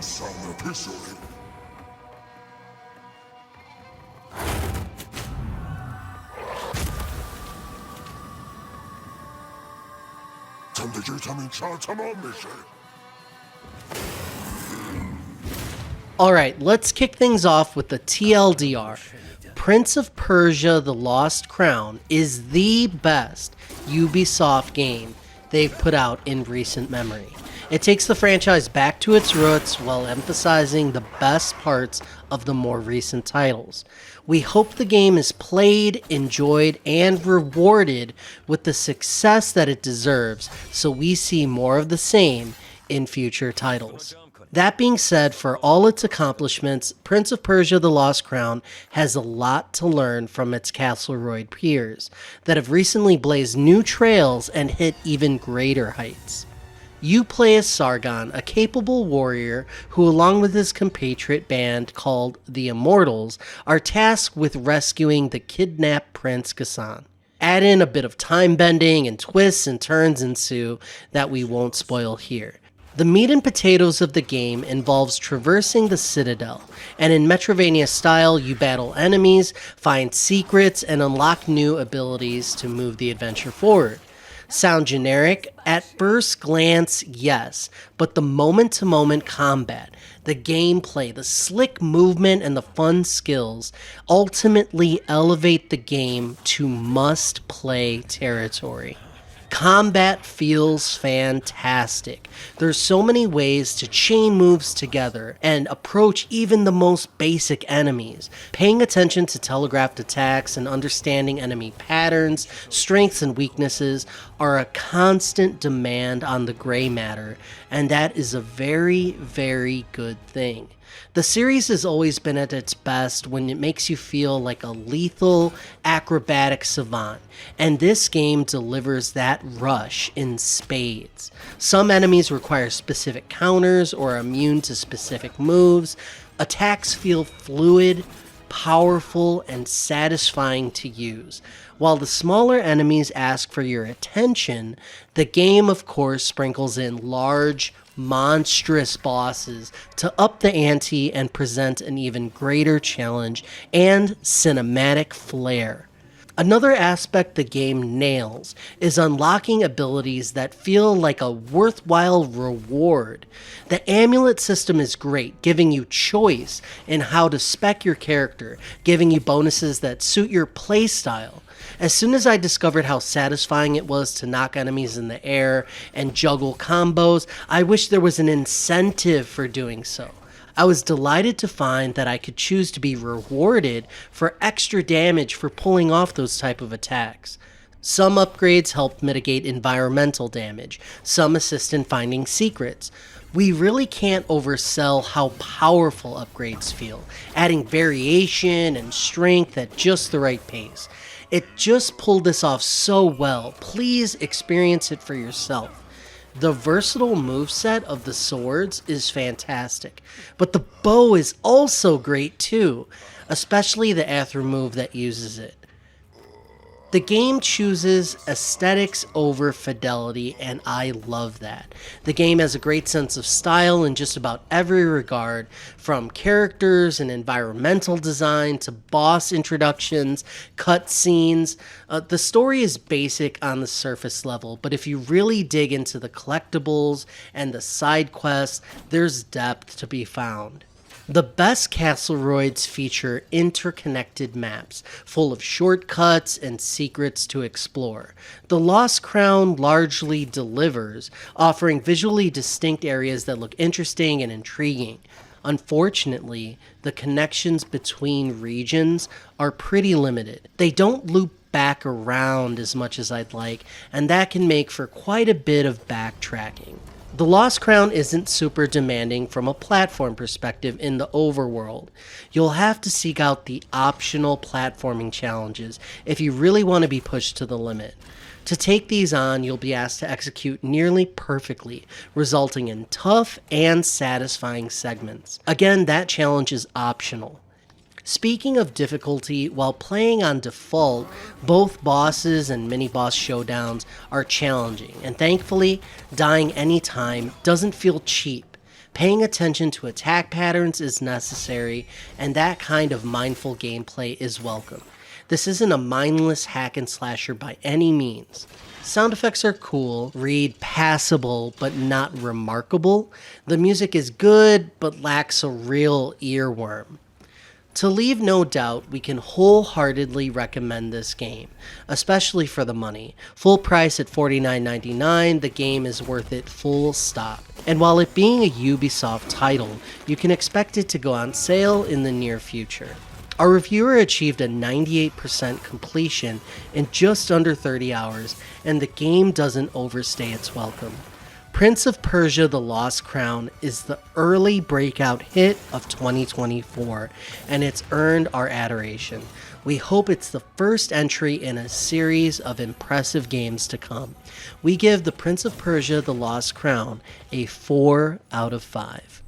Sam napisali. Tam digitami chatamamishe. Alright, let's kick things off with the TLDR. Prince of Persia: The Lost Crown is the best Ubisoft game they've put out in recent memory. It takes the franchise back to its roots while emphasizing the best parts of the more recent titles. We hope the game is played, enjoyed, and rewarded with the success that it deserves, so we see more of the same in future titles. That being said, for all its accomplishments, Prince of Persia: The Lost Crown has a lot to learn from its Castleroid peers that have recently blazed new trails and hit even greater heights. You play as Sargon, a capable warrior who, along with his compatriot band called the Immortals, are tasked with rescuing the kidnapped Prince Ghassan. Add in a bit of time bending and twists and turns ensue that we won't spoil here. The meat and potatoes of the game involves traversing the Citadel, and in Metroidvania style you battle enemies, find secrets, and unlock new abilities to move the adventure forward. Sound generic? At first glance, yes, but the moment-to-moment combat, the gameplay, the slick movement, and the fun skills ultimately elevate the game to must-play territory. Combat feels fantastic. There's so many ways to chain moves together and approach even the most basic enemies. Paying attention to telegraphed attacks and understanding enemy patterns, strengths, and weaknesses are a constant demand on the gray matter, and that is a very, very good thing. The series has always been at its best when it makes you feel like a lethal, acrobatic savant, and this game delivers that rush in spades. Some enemies require specific counters or are immune to specific moves. Attacks feel fluid, powerful, and satisfying to use. While the smaller enemies ask for your attention, the game of course sprinkles in large, monstrous bosses to up the ante and present an even greater challenge and cinematic flair. Another aspect the game nails is unlocking abilities that feel like a worthwhile reward. The amulet system is great, giving you choice in how to spec your character, giving you bonuses that suit your playstyle. As soon as I discovered how satisfying it was to knock enemies in the air and juggle combos, I wish there was an incentive for doing so. I was delighted to find that I could choose to be rewarded for extra damage for pulling off those type of attacks. Some upgrades help mitigate environmental damage, some assist in finding secrets. We really can't oversell how powerful upgrades feel, adding variation and strength at just the right pace. It just pulled this off so well. Please experience it for yourself. The versatile moveset of the swords is fantastic, but the bow is also great too, especially the Aether move that uses it. The game chooses aesthetics over fidelity, and I love that. The game has a great sense of style in just about every regard, from characters and environmental design to boss introductions, cutscenes. The story is basic on the surface level, but if you really dig into the collectibles and the side quests, there's depth to be found. The best Castleroids feature interconnected maps, full of shortcuts and secrets to explore. The Lost Crown largely delivers, offering visually distinct areas that look interesting and intriguing. Unfortunately, the connections between regions are pretty limited. They don't loop back around as much as I'd like, and that can make for quite a bit of backtracking. The Lost Crown isn't super demanding from a platform perspective in the overworld. You'll have to seek out the optional platforming challenges if you really want to be pushed to the limit. To take these on, you'll be asked to execute nearly perfectly, resulting in tough and satisfying segments. Again, that challenge is optional. Speaking of difficulty, while playing on default, both bosses and mini-boss showdowns are challenging, and thankfully, dying anytime doesn't feel cheap. Paying attention to attack patterns is necessary, and that kind of mindful gameplay is welcome. This isn't a mindless hack and slasher by any means. Sound effects are cool, read passable but not remarkable. The music is good but lacks a real earworm. To leave no doubt, we can wholeheartedly recommend this game, especially for the money. Full price at $49.99, the game is worth it full stop. And while it being a Ubisoft title, you can expect it to go on sale in the near future. Our reviewer achieved a 98% completion in just under 30 hours, and the game doesn't overstay its welcome. Prince of Persia: The Lost Crown is the early breakout hit of 2024, and it's earned our adoration. We hope it's the first entry in a series of impressive games to come. We give the Prince of Persia: The Lost Crown a 4 out of 5.